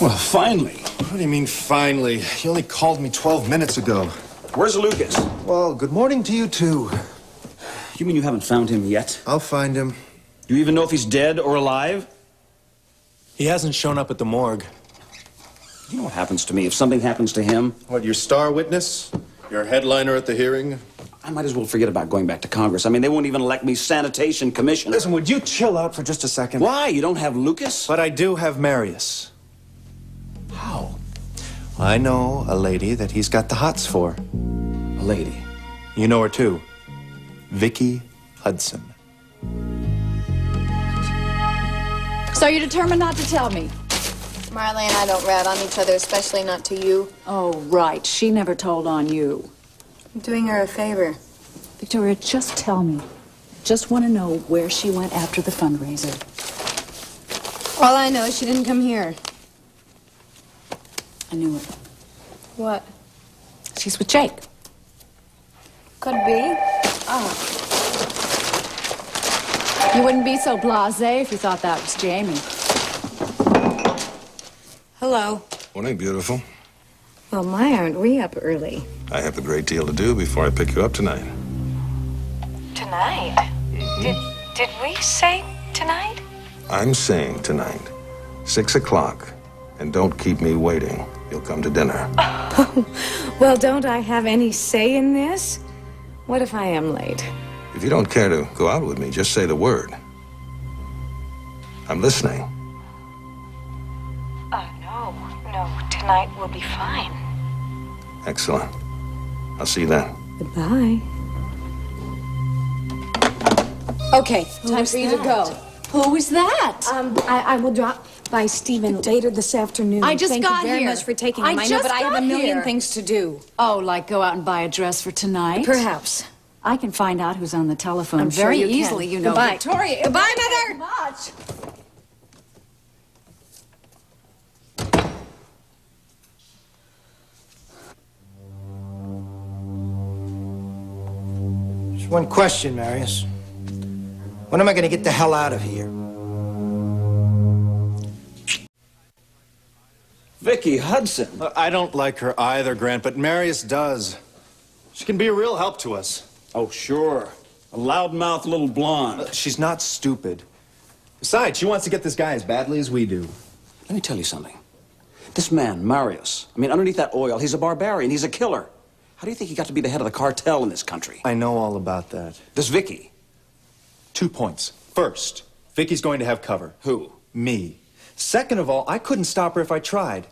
Well, finally. What do you mean, finally? You only called me 12 minutes ago. Where's Lucas? Well, good morning to you, too. You mean you haven't found him yet? I'll find him. Do you even know if he's dead or alive? He hasn't shown up at the morgue. You know what happens to me if something happens to him? What, your star witness? Your headliner at the hearing? I might as well forget about going back to Congress. I mean, they won't even elect me sanitation commissioner. Listen, would you chill out for just a second? Why? You don't have Lucas? But I do have Marious. How? I know a lady that he's got the hots for. A lady. You know her too. Vicky Hudson. So you're determined not to tell me? Marley and I don't rat on each other, especially not to you. Oh, right. She never told on you. I'm doing her a favor. Victoria, just tell me. Just want to know where she went after the fundraiser. All I know is she didn't come here. I knew it. What? She's with Jake. Could be. Oh. You wouldn't be so blasé if you thought that was Jamie. Hello. Morning, beautiful. Well, my, aren't we up early? I have a great deal to do before I pick you up tonight. Tonight? Did we say tonight? I'm saying tonight, 6 o'clock, and don't keep me waiting. You'll come to dinner. Oh, well, don't I have any say in this? What if I am late? If you don't care to go out with me, just say the word. I'm listening. No, tonight will be fine. Excellent. I'll see you then. Goodbye. Okay, time for you to go. Who was that? I will drop by Stephen later this afternoon. I just Thank got you very here. much for taking him. I I know, just but I have got a million here. things to do. Oh, like go out and buy a dress for tonight? Perhaps. I can find out who's on the telephone I'm sure very you can. easily, you know. Goodbye. Victoria. Goodbye, Mother. Mother. Much. Just one question, Marious. When am I going to get the hell out of here? Vicky Hudson. I don't like her either, Grant, but Marious does. She can be a real help to us. Oh, sure. A loudmouth little blonde. She's not stupid. Besides, she wants to get this guy as badly as we do. Let me tell you something. This man, Marious, I mean, underneath that oil, he's a barbarian. He's a killer. How do you think he got to be the head of the cartel in this country? I know all about that. This Vicky. 2 points. First, Vicky's going to have cover. Who? Me. Second of all, I couldn't stop her if I tried.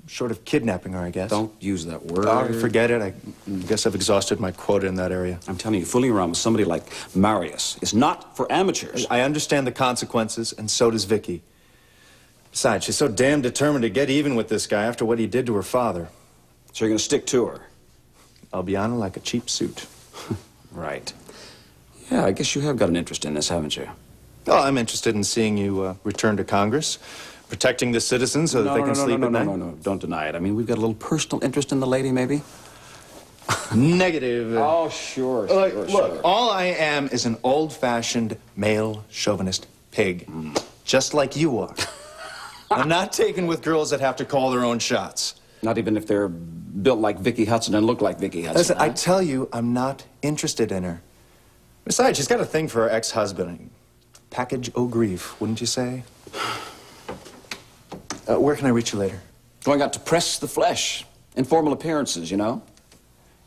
Short of kidnapping her, I guess. Don't use that word. Oh, forget it. I guess I've exhausted my quota in that area. I'm telling you, fooling around with somebody like Marious is not for amateurs. I understand the consequences, and so does Vicky. Besides, she's so damn determined to get even with this guy after what he did to her father. So you're going to stick to her? I'll be on her like a cheap suit. Right. Yeah, I guess you have got an interest in this, haven't you? Oh, I'm interested in seeing you return to Congress, protecting the citizens so that they can sleep at night. No, don't deny it. I mean, we've got a little personal interest in the lady, maybe? Negative. Oh, sure, Look, all I am is an old-fashioned male chauvinist pig, just like you are. I'm not taken with girls that have to call their own shots. Not even if they're built like Vicky Hudson and look like Vicky Hudson. Listen, huh? I tell you, I'm not interested in her. Besides, she's got a thing for her ex-husband. Package o' grief, wouldn't you say? Where can I reach you later? Going out to press the flesh. Informal appearances, you know?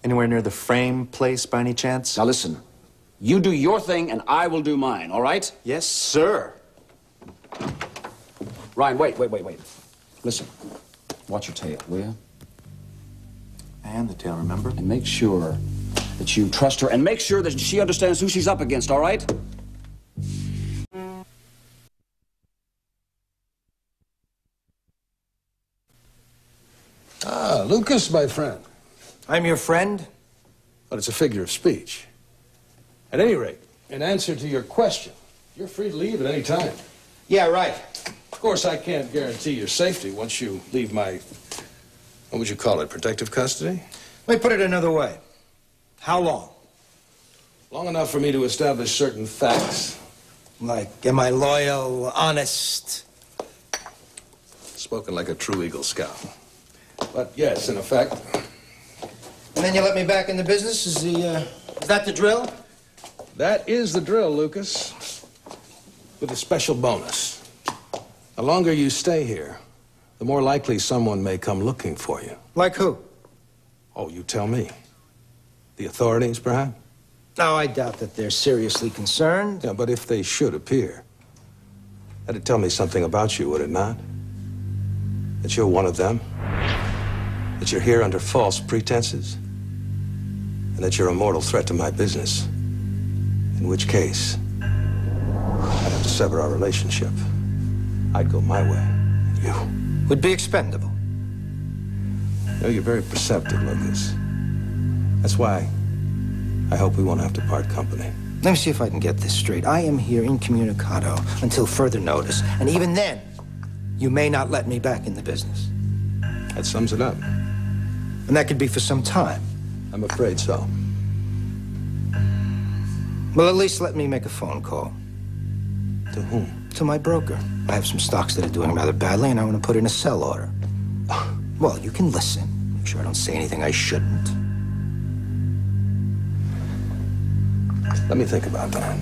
Anywhere near the Frame place, by any chance? Now listen, you do your thing and I will do mine, all right? Yes, sir. Ryan, wait. Listen, watch your tail, will you? And the tail, remember? And make sure that you trust her and make sure that she understands who she's up against, all right? Ah, Lucas, my friend. I'm your friend? But it's a figure of speech. At any rate, in answer to your question, you're free to leave at any time. Yeah, right. Of course, I can't guarantee your safety once you leave my, what would you call it, protective custody? Let me put it another way. How long? Long enough for me to establish certain facts. Like, am I loyal, honest? spoken like a true Eagle Scout. But yes, in effect. And then you let me back in the business? Is that the drill? That is the drill, Lucas. With a special bonus. The longer you stay here, the more likely someone may come looking for you. Like who? Oh, you tell me. The authorities, perhaps? No, I doubt that they're seriously concerned. Yeah, but if they should appear, that'd tell me something about you, would it not? That you're one of them? That you're here under false pretenses? And that you're a mortal threat to my business? In which case, I'd have to sever our relationship. I'd go my way, and you would be expendable. No, you're very perceptive, Lucas. That's why I hope we won't have to part company. Let me see if I can get this straight. I am here incommunicado until further notice, and even then, you may not let me back in the business. That sums it up. And that could be for some time. I'm afraid so. Well, at least let me make a phone call. To whom? To my broker. I have some stocks that are doing rather badly, and I want to put in a sell order. Well, you can listen. Make sure I don't say anything I shouldn't. Let me think about that.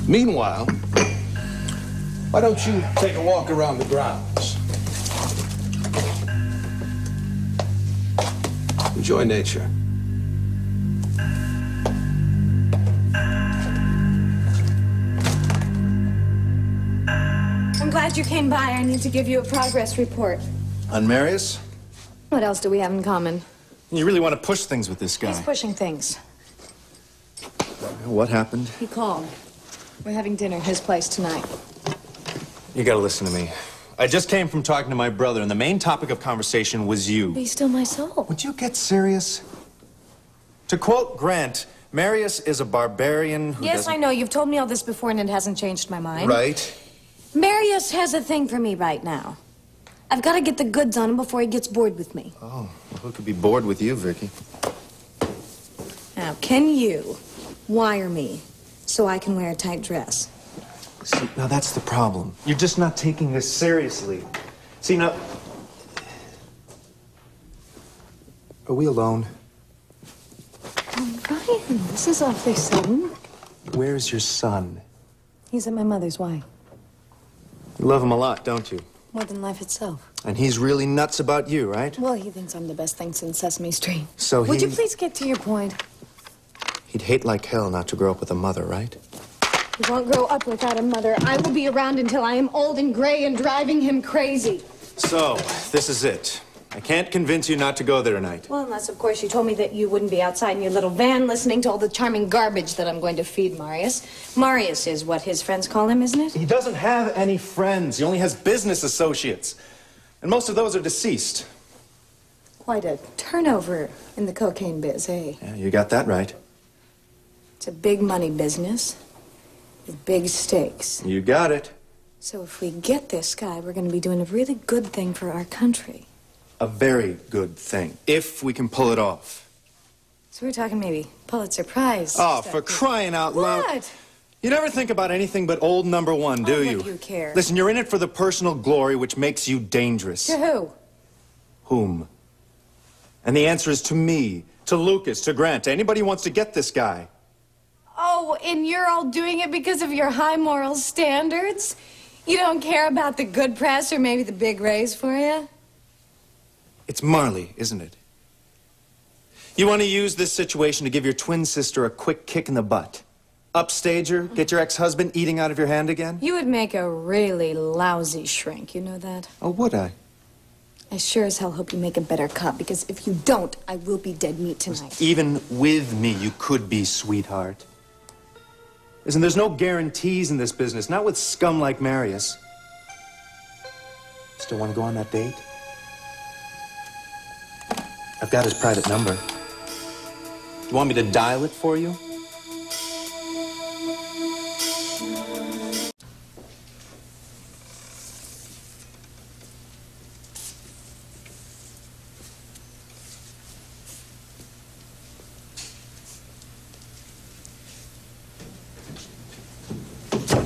Meanwhile, why don't you take a walk around the grounds? Enjoy nature. I'm glad you came by. I need to give you a progress report. On Marious? What else do we have in common? You really want to push things with this guy. He's pushing things. What happened? He called. We're having dinner at his place tonight. You gotta listen to me. I just came from talking to my brother, and the main topic of conversation was you. Be still my soul. Would you get serious? To quote Grant, Marious is a barbarian who Yes, doesn't... I know. You've told me all this before, and it hasn't changed my mind. Right. Marious has a thing for me right now. I've got to get the goods on him before he gets bored with me. Oh, well, who could be bored with you, Vicky? Now, can you wire me so I can wear a tight dress? See, now that's the problem. You're just not taking this seriously. See, now... Are we alone? Oh, Brian, this is awfully sudden. Where's your son? He's at my mother's wife. You love him a lot, don't you? More than life itself. And he's really nuts about you, right? Well, he thinks I'm the best thing since Sesame Street. So Would you please get to your point? He'd hate like hell not to grow up with a mother, right? He won't grow up without a mother. I will be around until I am old and gray and driving him crazy. So, this is it. I can't convince you not to go there tonight. Well, unless, of course, you told me that you wouldn't be outside in your little van listening to all the charming garbage that I'm going to feed Marious. Marious is what his friends call him, isn't it? He doesn't have any friends. He only has business associates. And most of those are deceased. Quite a turnover in the cocaine biz, eh? Yeah, you got that right. It's a big money business with big stakes. You got it. So if we get this guy, we're going to be doing a really good thing for our country. A very good thing, if we can pull it off. So we're talking maybe Pulitzer Prize. Oh, stuff. for crying out loud. What? You never think about anything but old number one, do you? What do you care? Listen, you're in it for the personal glory, which makes you dangerous. To who? Whom? And the answer is to me, to Lucas, to Grant, to anybody who wants to get this guy. Oh, and you're all doing it because of your high moral standards? You don't care about the good press or maybe the big raise for you? It's Marley, isn't it? You want to use this situation to give your twin sister a quick kick in the butt. Upstage her, get your ex-husband eating out of your hand again? You would make a really lousy shrink, you know that? Oh, would I? I sure as hell hope you make a better cop, because if you don't, I will be dead meat tonight. Even with me, you could be, sweetheart. Listen, there's no guarantees in this business, not with scum like Marious. Still want to go on that date? I've got his private number. You want me to dial it for you?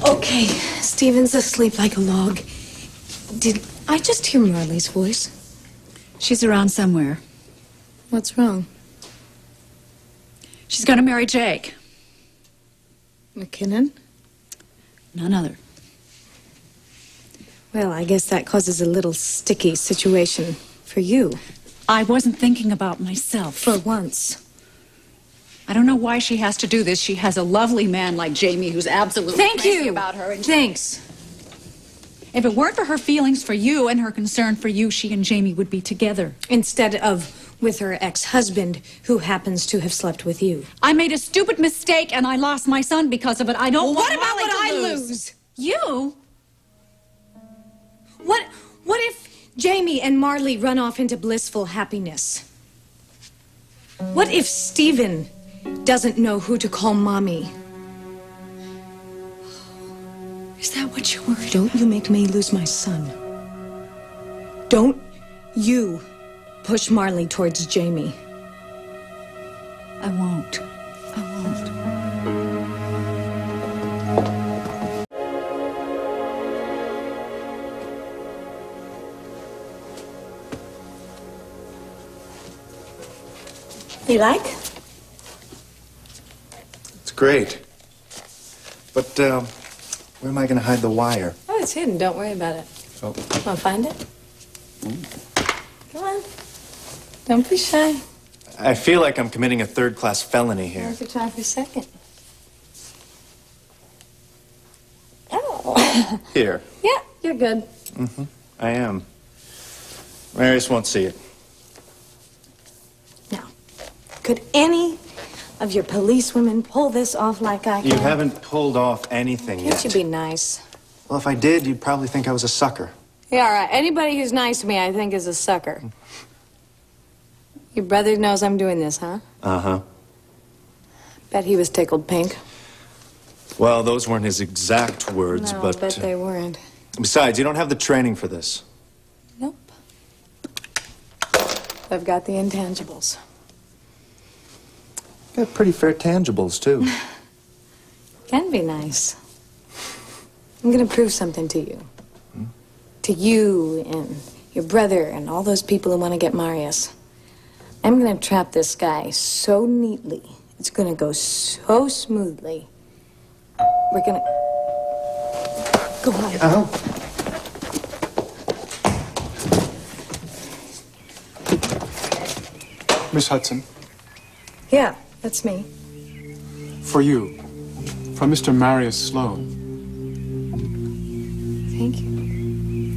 Okay, Stephen's asleep like a log. Did I just hear Marley's voice? She's around somewhere. What's wrong? She's gonna marry Jake. McKinnon? None other. Well, I guess that causes a little sticky situation for you. I wasn't thinking about myself. For once. I don't know why she has to do this. She has a lovely man like Jamie who's absolutely crazy about her. And Thanks. if it weren't for her feelings for you and her concern for you, she and Jamie would be together. Instead of with her ex-husband, who happens to have slept with you. I made a stupid mistake and I lost my son because of it. I don't want What about Molly what to I lose. lose? You? What if Jamie and Marley run off into blissful happiness? What if Stephen doesn't know who to call mommy? Is that what you're worried? Don't you make me lose my son. Don't you push Marley towards Jamie. I won't. I won't. You like? It's great. But, where am I gonna hide the wire? Oh, it's hidden. Don't worry about it. Oh. Want to find it? Come on. Don't be shy. I feel like I'm committing a third-class felony here. Where's your try for a second? Oh. Here. Yeah, you're good. Mm-hmm. I am. Marious won't see it. Now, could any of your policewomen pull this off like I can? You haven't pulled off anything Can't yet. you be nice? Well, if I did, you'd probably think I was a sucker. Yeah, all right. Anybody who's nice to me, I think, is a sucker. Your brother knows I'm doing this, huh? Uh-huh. Bet he was tickled pink. Well, those weren't his exact words, No, but... I bet they weren't. Besides, you don't have the training for this. Nope. I've got the intangibles. You got pretty fair tangibles, too. Can be nice. I'm gonna prove something to you. To you and your brother and all those people who want to get Marious. I'm gonna trap this guy so neatly. It's gonna go so smoothly. We're gonna... Go on. Oh. Miss Hudson, Yeah, that's me. for you, from Mr. Marious Sloan. Thank you.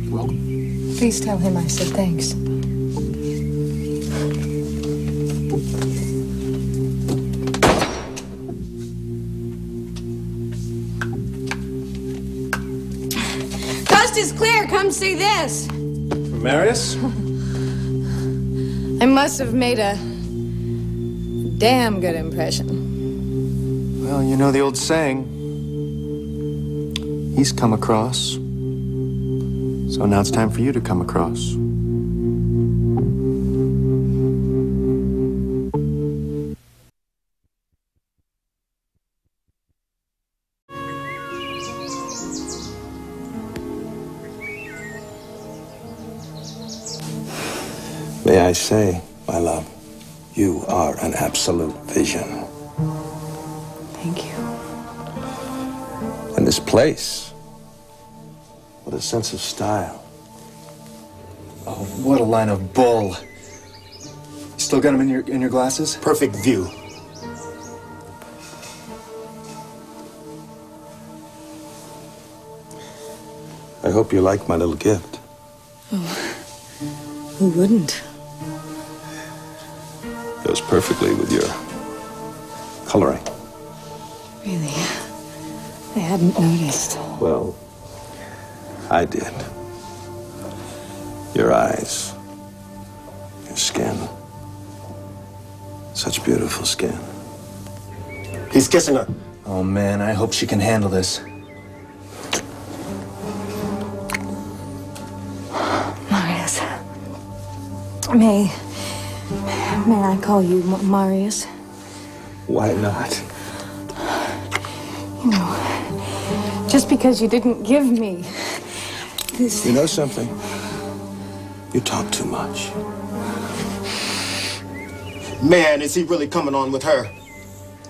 You're welcome. Please tell him I said thanks. Coast is clear. Come see this. Marious? I must have made a damn good impression. Well, you know the old saying. He's come across. So now it's time for you to come across. May I say, my love, you are an absolute vision. Thank you. And this place, with a sense of style. Oh, what a line of bull. You still got them in your glasses? Perfect view. I hope you like my little gift. Who wouldn't? Goes perfectly with your coloring. Really? I hadn't noticed. Well, I did. Your eyes, your skin. Such beautiful skin. He's kissing her. Oh, man, I hope she can handle this. Marious. May I call you Marious? Why not? You know, just because you didn't give me You know something? You talk too much. Man, is he really coming on with her?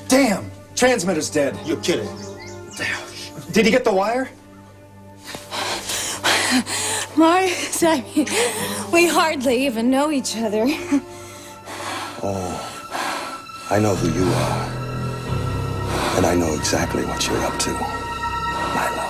Damn! Transmitter's dead. You're kidding. Did he get the wire? Marious, I mean, we hardly even know each other. Oh, I know who you are. And I know exactly what you're up to, my love.